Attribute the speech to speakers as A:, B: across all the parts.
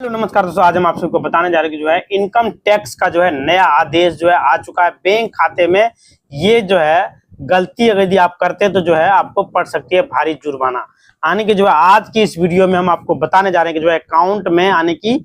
A: Hello नमस्कार दोस्तों, आज हम आप सबको बताने जा रहे हैं कि जो है इनकम टैक्स का जो है नया आदेश जो है आ चुका है। बैंक खाते में ये जो है गलती अगर यदि आप करते हैं तो जो है आपको पड़ सकती है भारी जुर्माना। आने की जो है आज की इस वीडियो में हम आपको बताने जा रहे हैं कि जो है अकाउंट में आने की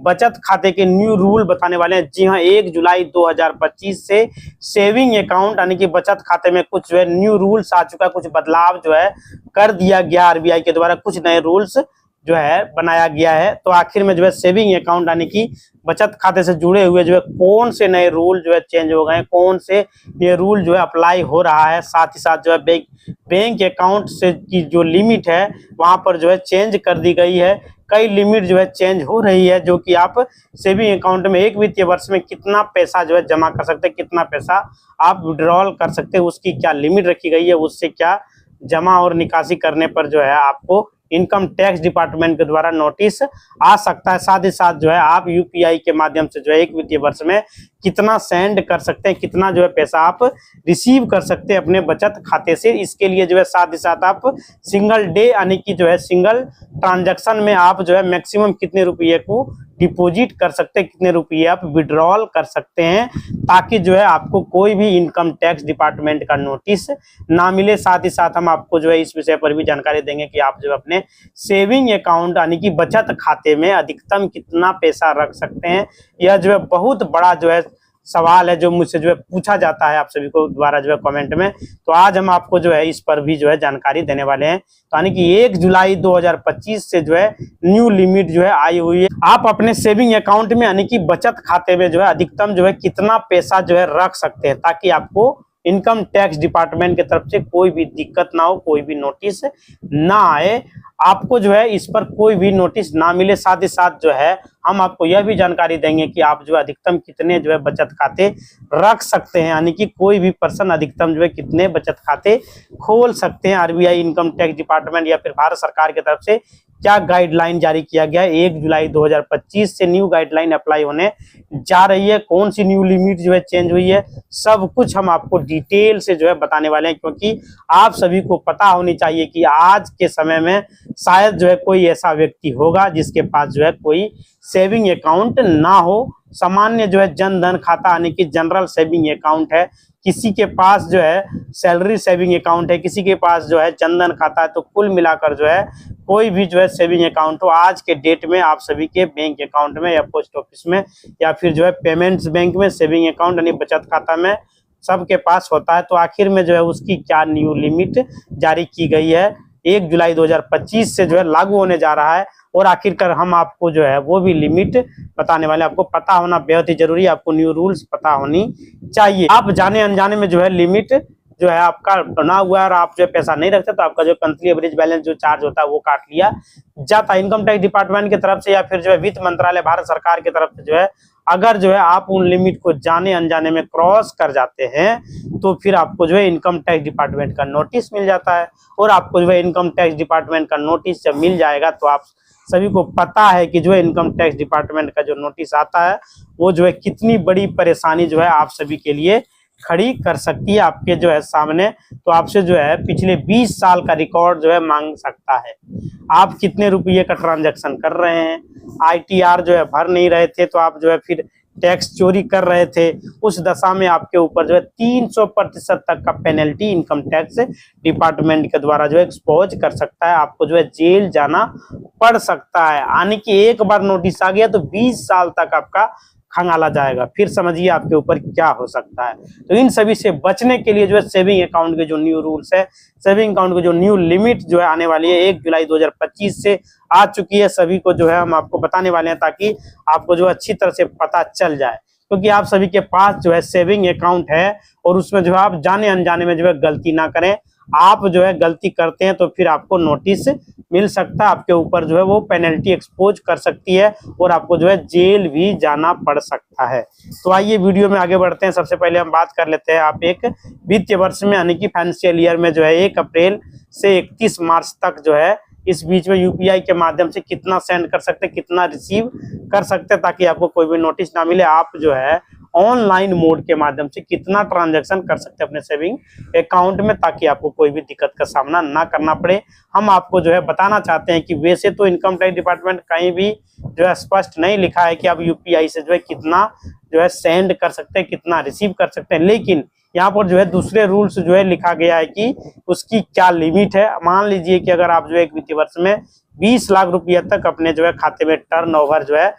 A: बचत खाते के न्यू रूल बताने वाले हैं। जी हाँ, 1 जुलाई 2025 से सेविंग अकाउंट यानी कि बचत खाते में कुछ जो है न्यू रूल्स आ चुका है, कुछ बदलाव जो है कर दिया गया आरबीआई के द्वारा, कुछ नए रूल्स जो है बनाया गया है। तो आखिर में जो है सेविंग अकाउंट यानी कि बचत खाते से जुड़े हुए जो है कौन से नए रूल जो है चेंज हो गए हैं, कौन से ये रूल जो है अप्लाई हो रहा है, साथ ही साथ जो है बैंक अकाउंट से की जो लिमिट है वहां पर जो है चेंज कर दी गई है। कई लिमिट जो है चेंज हो रही है, जो कि आप सेविंग अकाउंट में एक वित्तीय वर्ष में कितना पैसा जो है जमा कर सकते हैं, कितना पैसा आप विड्रॉल कर सकते हैं, उसकी क्या लिमिट रखी गई है, उससे क्या जमा और निकासी करने पर जो है आपको इनकम टैक्स डिपार्टमेंट के द्वारा नोटिस आ सकता है। साथ ही साथ जो है आप यूपीआई के माध्यम से जो है एक वित्तीय वर्ष में कितना सेंड कर सकते हैं, कितना जो है पैसा आप रिसीव कर सकते हैं अपने बचत खाते से। इसके लिए जो है साथ ही साथ आप सिंगल डे यानी कि जो है सिंगल ट्रांजैक्शन में आप जो है मैक्सिमम कितने रुपये को डिपॉजिट कर सकते हैं, कितने रुपये आप विड्रॉल कर सकते हैं, ताकि जो है आपको कोई भी इनकम टैक्स डिपार्टमेंट का नोटिस ना मिले। साथ ही साथ हम आपको जो है इस विषय पर भी जानकारी देंगे कि आप जो है अपने सेविंग अकाउंट यानी कि बचत खाते में अधिकतम कितना पैसा रख सकते हैं। यह जो है बहुत बड़ा जो है सवाल है जो मुझसे जो है पूछा जाता है आप सभी को द्वारा जो है कमेंट में। तो आज हम आपको जो है इस पर भी जो है जानकारी देने वाले हैं। तो यानी कि 1 जुलाई 2025 से जो है न्यू लिमिट जो है आई हुई है। आप अपने सेविंग अकाउंट में यानी कि बचत खाते में जो है अधिकतम जो है कितना पैसा जो है रख सकते हैं, ताकि आपको इनकम टैक्स डिपार्टमेंट की तरफ से कोई भी दिक्कत ना हो, कोई भी नोटिस ना आए, आपको जो है इस पर कोई भी नोटिस ना मिले। साथ ही साथ जो है हम आपको यह भी जानकारी देंगे कि आप जो है अधिकतम कितने जो है बचत खाते रख सकते हैं, यानी कि कोई भी पर्सन अधिकतम जो है कितने बचत खाते खोल सकते हैं। आरबीआई, इनकम टैक्स डिपार्टमेंट या फिर भारत सरकार की तरफ से क्या गाइडलाइन जारी किया गया है। 1 जुलाई 2025 से न्यू गाइडलाइन अप्लाई होने जा रही है, कौन सी न्यू लिमिट जो है चेंज हुई है, सब कुछ हम आपको डिटेल से जो है बताने वाले हैं। क्योंकि आप सभी को पता होनी चाहिए कि आज के समय में शायद जो है कोई ऐसा व्यक्ति होगा जिसके पास जो है कोई सेविंग अकाउंट ना हो। सामान्य जो है जन धन खाता यानी कि जनरल सेविंग अकाउंट है, किसी के पास जो है सैलरी सेविंग अकाउंट है, किसी के पास जो है जनधन खाता है। तो कुल मिलाकर जो है कोई भी जो है सेविंग अकाउंट हो आज के डेट में आप सभी के बैंक अकाउंट में या पोस्ट ऑफिस में या फिर जो है पेमेंट्स बैंक में सेविंग अकाउंट यानी बचत खाता में सबके पास होता है। तो आखिर में जो है उसकी क्या न्यू लिमिट जारी की गई है 1 जुलाई 2025 से जो है लागू होने जा रहा है, और आखिरकार हम आपको जो है वो भी लिमिट बताने वाले। आपको पता होना बेहद ही जरूरी है, आपको न्यू रूल्स पता होनी चाहिए। आप जाने अनजाने में जो है लिमिट जो है आपका बना हुआ है और आप जो है पैसा नहीं रखते तो आपका जो मंथली एवरेज बैलेंस जो चार्ज होता है वो काट लिया जाता है इनकम टैक्स डिपार्टमेंट की तरफ से या फिर जो है वित्त मंत्रालय भारत सरकार की तरफ से। जो है अगर जो है आप उन लिमिट को जाने अनजाने में क्रॉस कर जाते हैं तो फिर आपको जो है इनकम टैक्स डिपार्टमेंट का नोटिस मिल जाता है। और आपको जो है इनकम टैक्स डिपार्टमेंट का नोटिस जब मिल जाएगा तो आप सभी को पता है कि जो है इनकम टैक्स डिपार्टमेंट का जो नोटिस आता है वो जो है कितनी बड़ी परेशानी जो है आप सभी के लिए खड़ी कर सकती है आपके जो है सामने। तो आपसे जो है पिछले 20 साल का रिकॉर्ड जो है मांग सकता है, आप कितने रुपये का ट्रांजैक्शन कर रहे हैं, आईटीआर जो है भर नहीं रहे थे तो आप जो है फिर टैक्स चोरी कर रहे थे, उस दशा में आपके ऊपर जो है 300% तक का पेनल्टी इनकम टैक्स डिपार्टमेंट के द्वारा जो है एक्सपोज कर सकता है। आपको जो है जेल जाना पड़ सकता है, यानी कि एक बार नोटिस आ गया तो 20 साल तक आपका खंगाला जाएगा। फिर समझिए आपके ऊपर क्या हो सकता है। तो इन सभी से बचने के लिए जो है सेविंग अकाउंट के जो न्यू रूल्स है, सेविंग अकाउंट की जो न्यू लिमिट जो है आने वाली है 1 जुलाई 2025 से आ चुकी है, सभी को जो है हम आपको बताने वाले हैं ताकि आपको जो अच्छी तरह से पता चल जाए। क्योंकि आप सभी के पास जो है सेविंग अकाउंट है और उसमें जो है आप जाने अनजाने में जो है गलती ना करें। आप जो है गलती करते हैं तो फिर आपको नोटिस मिल सकता है, आपके ऊपर जो है वो पेनल्टी एक्सपोज कर सकती है और आपको जो है जेल भी जाना पड़ सकता है। तो आइए वीडियो में आगे बढ़ते हैं। सबसे पहले हम बात कर लेते हैं आप एक वित्तीय वर्ष में यानी कि फाइनेंशियल ईयर में जो है 1 अप्रैल से 31 मार्च तक जो है इस बीच में यूपीआई के माध्यम से कितना सेंड कर सकते हैं, कितना रिसीव कर सकते हैं, ताकि आपको कोई भी नोटिस ना मिले। आप जो है ऑनलाइन मोड के माध्यम से कितना ट्रांजैक्शन कर सकते हैं अपने सेविंग अकाउंट में, ताकि आपको कोई भी दिक्कत का सामना ना करना पड़े। हम आपको जो है बताना चाहते हैं कि वैसे तो इनकम टैक्स डिपार्टमेंट कहीं भी जो है स्पष्ट नहीं लिखा है कि आप यूपीआई से जो है कितना जो है सेंड कर सकते हैं, कितना रिसीव कर सकते हैं, लेकिन यहाँ पर जो है दूसरे रूल्स जो है लिखा गया है कि उसकी क्या लिमिट है। मान लीजिए कि अगर आप जो है एक वित्तीय वर्ष में 20 लाख रुपया तक अपने जो है खाते में टर्नओवर जो है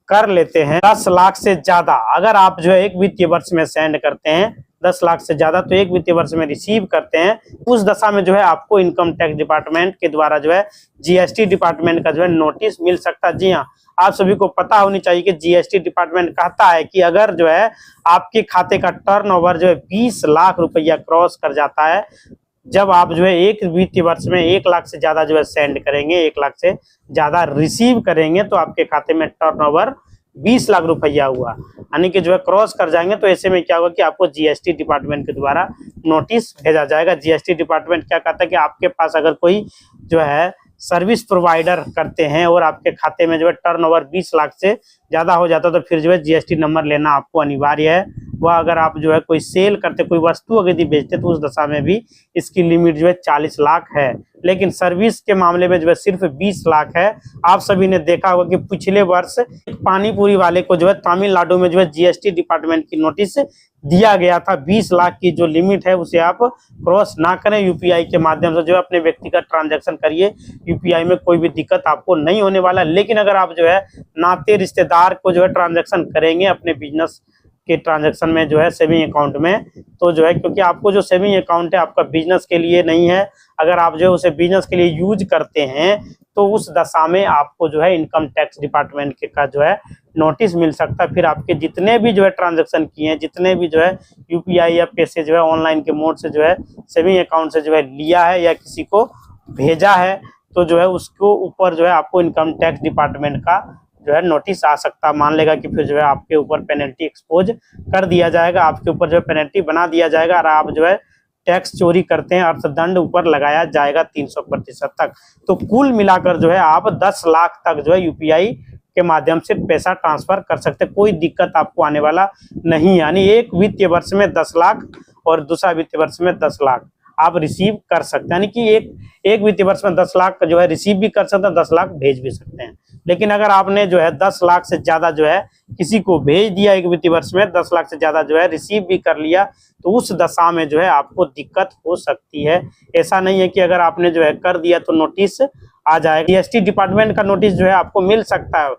A: कर लेते हैं, 10 लाख से ज्यादा अगर आप जो है एक वित्तीय वर्ष में सेंड करते हैं 10 लाख से ज्यादा, तो एक वित्तीय वर्ष में रिसीव करते हैं, उस दशा में जो है आपको इनकम टैक्स डिपार्टमेंट के द्वारा जो है जीएसटी डिपार्टमेंट का जो है नोटिस मिल सकता है। जी हाँ, आप सभी को पता होनी चाहिए कि जीएसटी डिपार्टमेंट कहता है कि अगर जो है आपके खाते का टर्नओवर जो है 20 लाख रुपया क्रॉस कर जाता है, जब आप जो है एक वित्तीय वर्ष में 1 लाख से ज्यादा जो है सेंड करेंगे, 1 लाख से ज्यादा रिसीव करेंगे, तो आपके खाते में टर्नओवर 20 लाख रुपया हुआ, यानी कि जो है क्रॉस कर जाएंगे, तो ऐसे में क्या होगा कि आपको जीएसटी डिपार्टमेंट के द्वारा नोटिस भेजा जाएगा। जीएसटी डिपार्टमेंट क्या कहता है कि आपके पास अगर कोई जो है सर्विस प्रोवाइडर करते हैं और आपके खाते में जो है टर्नओवर 20 लाख से ज्यादा हो जाता है, तो फिर जो है जीएसटी नंबर लेना आपको अनिवार्य है। वह अगर आप जो है कोई सेल करते, कोई वस्तु अगर यदि बेचते, तो उस दशा में भी इसकी लिमिट जो है 40 लाख है, लेकिन सर्विस के मामले में जो है सिर्फ 20 लाख है। आप सभी ने देखा होगा कि पिछले वर्ष पानी पूरी वाले को जो है तमिलनाडु में जो है जीएसटी डिपार्टमेंट की नोटिस दिया गया था, 20 लाख की जो लिमिट है उसे आप क्रॉस ना करें, यूपीआई के माध्यम से जो है अपने व्यक्तिगत ट्रांजैक्शन करिए, यूपीआई में कोई भी दिक्कत आपको नहीं होने वाला। लेकिन अगर आप जो है नाते रिश्तेदार को जो है ट्रांजैक्शन करेंगे अपने बिजनेस के ट्रांजैक्शन में जो है सेविंग अकाउंट में, तो जो है क्योंकि आपको जो सेविंग अकाउंट है आपका बिजनेस के लिए नहीं है, अगर आप जो है उसे बिजनेस के लिए यूज करते हैं, तो उस दशा में आपको जो है इनकम टैक्स डिपार्टमेंट के का जो है नोटिस मिल सकता है। फिर आपके जितने भी जो है ट्रांजैक्शन किए हैं, जितने भी जो है यूपीआई या पैसे जो है ऑनलाइन के मोड से जो है सेविंग अकाउंट से जो है लिया है या किसी को भेजा है, तो जो है उसको ऊपर जो है आपको इनकम टैक्स डिपार्टमेंट का जो है नोटिस आ सकता है। मान लेगा कि फिर जो है आपके ऊपर पेनल्टी एक्सपोज कर दिया जाएगा, आपके ऊपर जो है पेनल्टी बना दिया जाएगा, और आप जो है टैक्स चोरी करते हैं अर्थदंड ऊपर लगाया जाएगा 300% तक। तो कुल मिलाकर जो है आप 10 लाख तक जो है यूपीआई के माध्यम से पैसा ट्रांसफर कर सकते हैं, कोई दिक्कत आपको आने वाला नहीं। यानी एक वित्तीय वर्ष में 10 लाख और दूसरा वित्तीय वर्ष में 10 लाख आप रिसीव कर सकते हैं, यानी कि एक वित्तीय वर्ष में 10 लाख जो है रिसीव भी कर सकते हैं, 10 लाख भेज भी सकते हैं। लेकिन अगर आपने जो है 10 लाख से ज्यादा जो है किसी को भेज दिया एक वित्तीय वर्ष में, 10 लाख से ज्यादा जो है रिसीव भी कर लिया, तो उस दशा में जो है आपको दिक्कत हो सकती है। ऐसा नहीं है कि अगर आपने जो है कर दिया तो नोटिस आ जाएगा। जीएसटी डिपार्टमेंट का नोटिस जो है आपको मिल सकता है।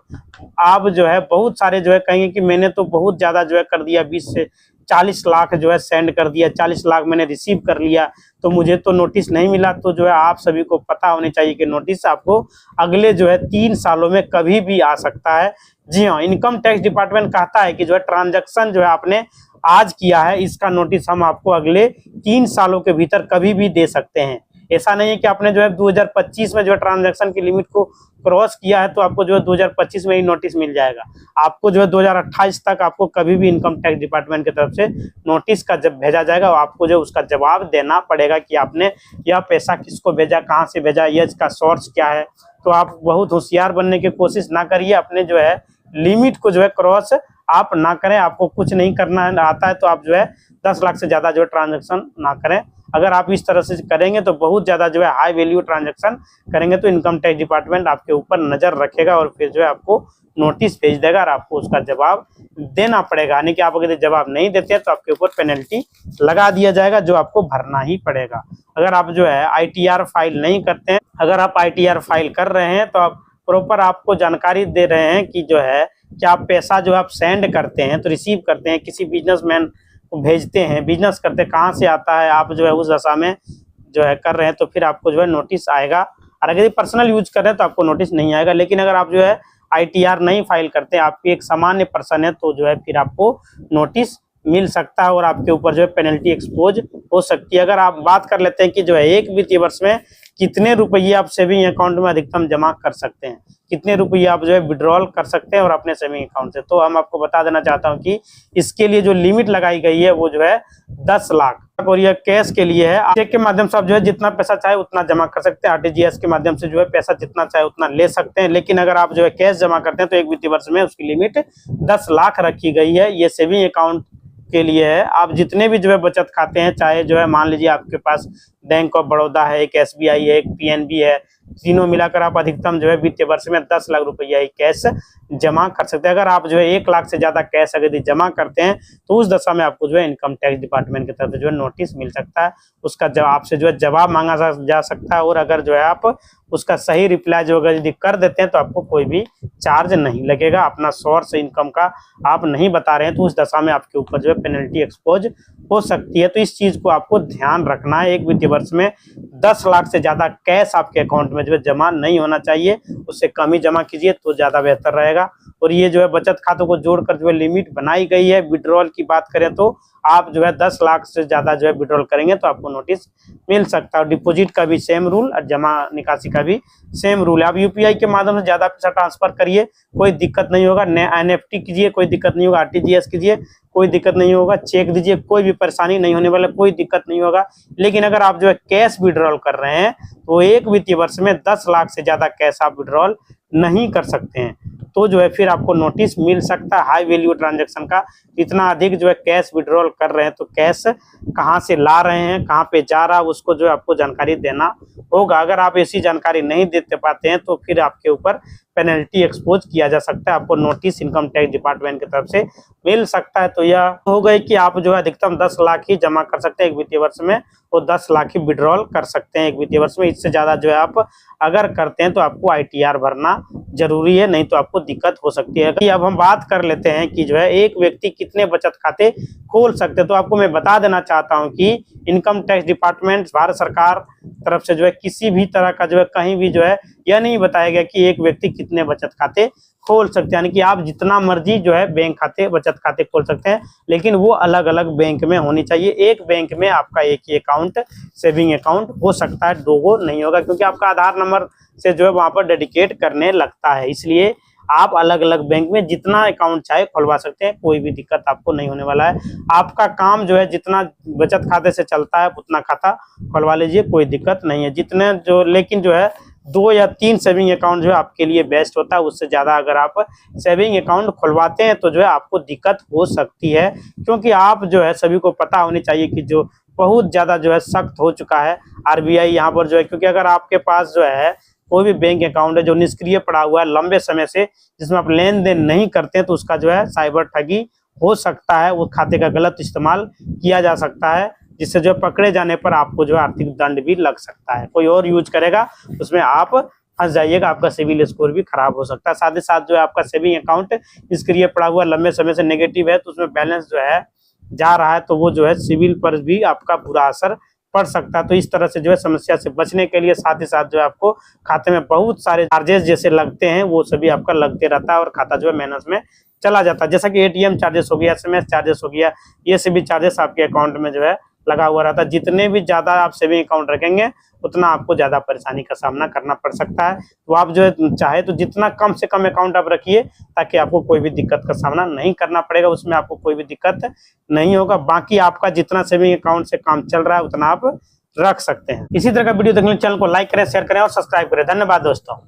A: आप जो है बहुत सारे जो है कहेंगे कि मैंने तो बहुत ज्यादा जो है कर दिया, 20 से 40 लाख जो है सेंड कर दिया, 40 लाख मैंने रिसीव कर लिया, तो मुझे तो नोटिस नहीं मिला। तो जो है आप सभी को पता होनी चाहिए कि नोटिस आपको अगले जो है 3 सालों में कभी भी आ सकता है। जी हाँ, इनकम टैक्स डिपार्टमेंट कहता है कि जो है ट्रांजैक्शन जो है आपने आज किया है, इसका नोटिस हम आपको अगले 3 सालों के भीतर कभी भी दे सकते हैं। ऐसा नहीं है कि आपने जो है 2025 में जो है ट्रांजैक्शन की लिमिट को क्रॉस किया है तो आपको जो है 2025 में ही नोटिस मिल जाएगा। आपको जो है 2028 तक आपको कभी भी इनकम टैक्स डिपार्टमेंट की तरफ से नोटिस का जब भेजा जाएगा, आपको जो उसका जवाब देना पड़ेगा कि आपने यह पैसा किसको भेजा, कहाँ से भेजा, यह इसका सोर्स क्या है। तो आप बहुत होशियार बनने की कोशिश ना करिए, अपने जो है लिमिट को जो है क्रॉस आप ना करें। आपको कुछ नहीं करना आता है तो आप जो है 10 लाख से ज्यादा जो है ट्रांजैक्शन ना करें। अगर आप इस तरह से करेंगे तो बहुत ज्यादा जो है हाई वैल्यू ट्रांजैक्शन करेंगे तो इनकम टैक्स डिपार्टमेंट आपके ऊपर नजर रखेगा और फिर जो है आपको नोटिस भेज देगा और आपको उसका जवाब देना पड़ेगा। यानी कि आप अगर जवाब नहीं देते हैं तो आपके ऊपर पेनल्टी लगा दिया जाएगा जो आपको भरना ही पड़ेगा। अगर आप जो है आईटीआर फाइल नहीं करते हैं, अगर आप आईटीआर फाइल कर रहे हैं तो आप प्रॉपर आपको जानकारी दे रहे हैं कि जो है कि आप पैसा जो आप सेंड करते हैं तो रिसीव करते हैं, किसी बिजनेसमैन को भेजते हैं, बिजनेस करते हैं, कहाँ से आता है, आप जो है उस दशा में जो है कर रहे हैं तो फिर आपको जो है नोटिस आएगा। और अगर पर्सनल यूज कर रहे हैं तो आपको नोटिस नहीं आएगा। लेकिन अगर आप जो है आईटीआर नहीं फाइल करते, आपकी एक सामान्य पर्सन है, तो जो है फिर आपको नोटिस मिल सकता है और आपके ऊपर जो है पेनल्टी एक्सपोज हो सकती है। अगर आप बात कर लेते हैं कि जो है एक वित्तीय वर्ष में कितने रुपये आप सेविंग अकाउंट में अधिकतम जमा कर सकते हैं, कितने रुपये आप जो है विड्रॉल कर सकते हैं और अपने सेविंग अकाउंट से। तो हम आपको बता देना चाहता हूं कि इसके लिए जो लिमिट लगाई गई है वो जो है 10 लाख और यह कैश के लिए है। चेक के माध्यम से आप जो है जितना पैसा चाहे उतना जमा कर सकते हैं, आरटीजीएस के माध्यम से जो है पैसा जितना चाहे उतना ले सकते हैं। लेकिन अगर आप जो है कैश जमा करते हैं तो एक वित्तीय वर्ष में उसकी लिमिट 10 लाख रखी गई है। ये सेविंग अकाउंट के लिए है। आप जितने भी जो है बचत खाते हैं, चाहे जो है मान लीजिए आपके पास बैंक ऑफ बड़ौदा है, एक एसबीआई है, एक पीएनबी है, तीनों मिलाकर आप अधिकतम जो है वित्तीय वर्ष में 10 लाख रुपया ही कैश जमा कर सकते हैं। अगर आप जो है 1 लाख से ज्यादा कैश अगर जमा करते हैं तो उस दशा में आपको जो है इनकम टैक्स डिपार्टमेंट की तरफ से जो है नोटिस मिल सकता है, उसका जवाब से जो है जवाब मांगा जा सकता है। और अगर जो है आप उसका सही रिप्लाई जो अगर यदि कर देते हैं तो आपको कोई भी चार्ज नहीं लगेगा। अपना सोर्स इनकम का आप नहीं बता रहे हैं तो उस दशा में आपके ऊपर जो है पेनल्टी एक्सपोज हो सकती है। तो इस चीज को आपको ध्यान रखना है। एक वित्तीय वर्ष में 10 लाख से ज्यादा कैश आपके अकाउंट में जो है जमा नहीं होना चाहिए, उससे कम ही जमा कीजिए तो ज्यादा बेहतर रहेगा। और ये जो है बचत खातों को जोड़कर जो है लिमिट बनाई गई है। विड्रॉल की बात करें तो आप जो है 10 लाख से ज्यादा जो है विड्रॉल करेंगे तो आपको नोटिस मिल सकता है। डिपॉजिट का भी सेम रूल और जमा निकासी का भी सेम रूल है। आप यूपीआई के माध्यम से ज्यादा पैसा ट्रांसफर करिए, कोई दिक्कत नहीं होगा। एनएफटी कीजिए, कोई दिक्कत नहीं होगा। आरटीजीएस कीजिए, कोई दिक्कत नहीं होगा। चेक दीजिए, कोई भी परेशानी नहीं होने वाला, कोई दिक्कत नहीं होगा। लेकिन अगर आप जो है कैश विड्रॉल कर रहे हैं तो एक वित्तीय वर्ष में 10 लाख से ज्यादा कैश आप विड्रॉल नहीं कर सकते हैं, तो जो है फिर आपको नोटिस मिल सकता है हाई वैल्यू ट्रांजैक्शन का। इतना अधिक जो है कैश विड्रॉल कर रहे हैं तो कैश कहां से ला रहे हैं, कहां पे जा रहा है, उसको जो है आपको जानकारी देना होगा। अगर आप ऐसी जानकारी नहीं देते पाते हैं तो फिर आपके ऊपर पेनल्टी एक्सपोज किया जा सकता है, आपको नोटिस इनकम टैक्स डिपार्टमेंट की तरफ से मिल सकता है। तो यह हो गई कि आप जो है अधिकतम 10 लाख ही जमा कर सकते हैं एक वित्तीय वर्ष में और 10 लाख ही विड्रॉल कर सकते हैं एक वित्तीय वर्ष में। इससे ज्यादा जो है आप अगर करते हैं तो आपको आईटीआर भरना जरूरी है, नहीं तो आपको दिक्कत हो सकती है। अब हम बात कर लेते हैं कि जो है एक व्यक्ति कितने बचत खाते खोल सकते हैं। तो आपको मैं बता देना चाहता हूं कि इनकम टैक्स डिपार्टमेंट भारत सरकार तरफ से जो है किसी भी तरह का जो है कहीं भी जो है यह नहीं बताया गया कि एक व्यक्ति कितने बचत खाते खोल सकते हैं। यानी कि आप जितना मर्जी जो है बैंक खाते बचत खाते खोल सकते हैं, लेकिन वो अलग अलग बैंक में होनी चाहिए। एक बैंक में आपका एक ही अकाउंट सेविंग अकाउंट हो सकता है, दो नहीं होगा, क्योंकि आपका आधार नंबर से जो है वहां पर डेडिकेट करने लगता है। इसलिए आप अलग अलग बैंक में जितना अकाउंट चाहे खुलवा सकते हैं, कोई भी दिक्कत आपको नहीं होने वाला है। आपका काम जो है जितना बचत खाते से चलता है उतना खाता खुलवा लीजिए, कोई दिक्कत नहीं है। जितने जो लेकिन जो है 2 या 3 सेविंग अकाउंट जो है आपके लिए बेस्ट होता है। उससे ज्यादा अगर आप सेविंग अकाउंट खुलवाते हैं तो जो है आपको दिक्कत हो सकती है, क्योंकि आप जो है सभी को पता होनी चाहिए कि जो बहुत ज्यादा जो है सख्त हो चुका है आरबीआई यहाँ पर जो है। क्योंकि अगर आपके पास जो है कोई भी बैंक अकाउंट है जो निष्क्रिय पड़ा हुआ है लंबे समय से, जिसमें आप लेन देन नहीं करते हैं, तो उसका जो है साइबर ठगी हो सकता है। वो खाते का गलत इस्तेमाल किया जा सकता है, जिससे जो पकड़े जाने पर आपको जो है आर्थिक दंड भी लग सकता है। कोई और यूज करेगा उसमें आप फंस जाइएगा, आपका सिविल स्कोर भी खराब हो सकता है। साथ ही साथ जो है आपका सेविंग अकाउंट निष्क्रिय पड़ा हुआ लंबे समय से नेगेटिव है, तो उसमें बैलेंस जो है जा रहा है, तो वो जो है सिविल पर भी आपका बुरा असर पड़ सकता है। तो इस तरह से जो है समस्या से बचने के लिए साथ ही साथ जो है आपको खाते में बहुत सारे चार्जेस जैसे लगते हैं वो सभी आपका लगते रहता है और खाता जो है माइनस में चला जाता है। जैसा कि एटीएम चार्जेस हो गया, एसएमएस चार्जेस हो गया, ये सभी चार्जेस आपके अकाउंट में जो है लगा हुआ रहता है। जितने भी ज्यादा आप सेविंग अकाउंट रखेंगे उतना आपको ज्यादा परेशानी का सामना करना पड़ सकता है। तो आप जो है चाहे तो जितना कम से कम अकाउंट आप रखिए ताकि आपको कोई भी दिक्कत का सामना नहीं करना पड़ेगा, उसमें आपको कोई भी दिक्कत नहीं होगा। बाकी आपका जितना सेविंग अकाउंट से काम चल रहा है उतना आप रख सकते हैं। इसी तरह का वीडियो देखने चैनल को लाइक करें, शेयर करें और सब्सक्राइब करें। धन्यवाद दोस्तों।